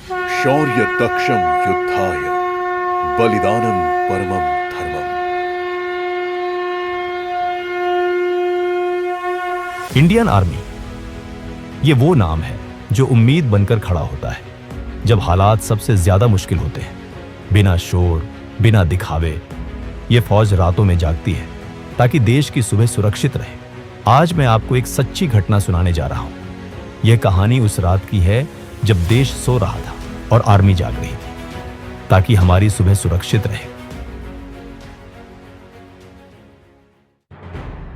शौर्य दक्षम युद्धाय बलिदानम परमम धर्मम। Indian army, ये वो नाम है जो उम्मीद बनकर खड़ा होता है जब हालात सबसे ज्यादा मुश्किल होते हैं। बिना शोर, बिना दिखावे, ये फौज रातों में जागती है ताकि देश की सुबह सुरक्षित रहे। आज मैं आपको एक सच्ची घटना सुनाने जा रहा हूं। यह कहानी उस रात की है जब देश सो रहा था और आर्मी जाग रही थी ताकि हमारी सुबह सुरक्षित रहे।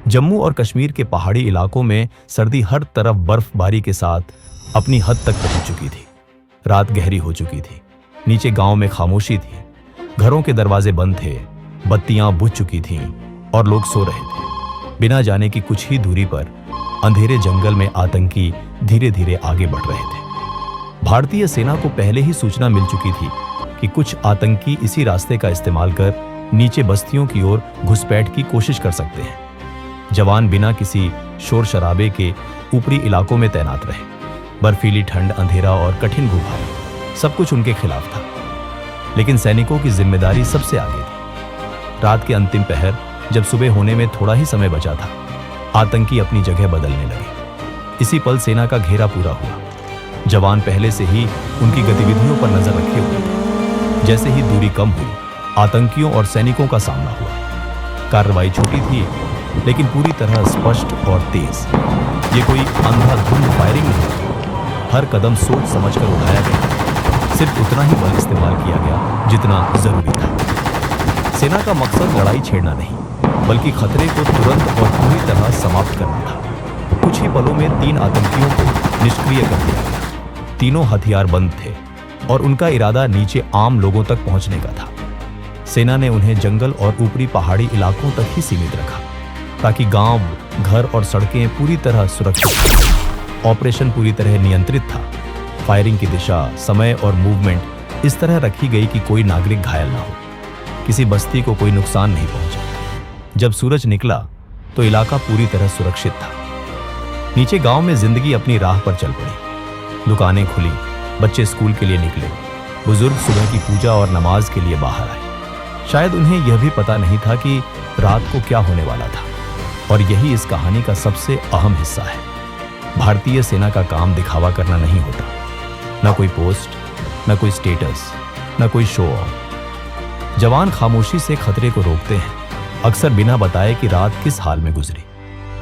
जम्मू और कश्मीर के पहाड़ी इलाकों में सर्दी हर तरफ बर्फबारी के साथ अपनी हद तक पहुंच चुकी थी। रात गहरी हो चुकी थी। नीचे गांव में खामोशी थी। घरों के दरवाजे बंद थे, बत्तियां बुझ चुकी थीं और लोग सो रहे थे। बिना जाने की कुछ ही दूरी पर अंधेरे जंगल में आतंकी धीरे धीरे आगे बढ़ रहे थे। भारतीय सेना को पहले ही सूचना मिल चुकी थी कि कुछ आतंकी इसी रास्ते का इस्तेमाल कर नीचे बस्तियों की ओर घुसपैठ की कोशिश कर सकते हैं। जवान बिना किसी शोर शराबे के ऊपरी इलाकों में तैनात रहे। बर्फीली ठंड, अंधेरा और कठिन भूभाग सब कुछ उनके खिलाफ था, लेकिन सैनिकों की जिम्मेदारी सबसे आगे थी। रात के अंतिम पहर, जब सुबह होने में थोड़ा ही समय बचा था, आतंकी अपनी जगह बदलने लगे। इसी पल सेना का घेरा पूरा हुआ। जवान पहले से ही उनकी गतिविधियों पर नजर रखे हुए थे। जैसे ही दूरी कम हुई, आतंकियों और सैनिकों का सामना हुआ। कार्रवाई छोटी थी, लेकिन पूरी तरह स्पष्ट और तेज। ये कोई अंधाधुंध फायरिंग नहीं थी। हर कदम सोच समझकर उठाया गया। सिर्फ उतना ही बल इस्तेमाल किया गया जितना जरूरी था। सेना का मकसद लड़ाई छेड़ना नहीं, बल्कि खतरे को तुरंत और पूरी तरह समाप्त करना था। कुछ ही पलों में 3 आतंकियों को निष्क्रिय कर दिया गया। तीनों हथियार बंद थे और उनका इरादा नीचे आम लोगों तक पहुंचने का था। सेना ने उन्हें जंगल और ऊपरी पहाड़ी इलाकों तक ही सीमित रखा ताकि गांव, घर और सड़कें पूरी तरह सुरक्षित थीं। ऑपरेशन पूरी तरह नियंत्रित था। फायरिंग की दिशा, समय और मूवमेंट इस तरह रखी गई कि कोई नागरिक घायल ना हो, किसी बस्ती को कोई नुकसान नहीं पहुंचा। जब सूरज निकला तो इलाका पूरी तरह सुरक्षित था। नीचे गांव में जिंदगी अपनी राह पर चल पड़ी। दुकानें खुली, बच्चे स्कूल के लिए निकले, बुजुर्ग सुबह की पूजा और नमाज के लिए बाहर आए। शायद उन्हें यह भी पता नहीं था कि रात को क्या होने वाला था। और यही इस कहानी का सबसे अहम हिस्सा है। भारतीय सेना का काम दिखावा करना नहीं होता। न कोई पोस्ट, न कोई स्टेटस, न कोई शो ऑफ। जवान खामोशी से खतरे को रोकते हैं, अक्सर बिना बताए कि रात किस हाल में गुजरी।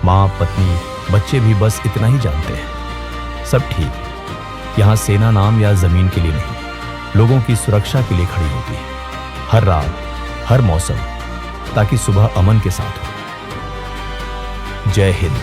माँ, पत्नी, बच्चे भी बस इतना ही जानते हैं, सब ठीक है। यहाँ सेना नाम या जमीन के लिए नहीं, लोगों की सुरक्षा के लिए खड़ी होती है। हर रात, हर मौसम, ताकि सुबह अमन के साथ हो। जय हिंद।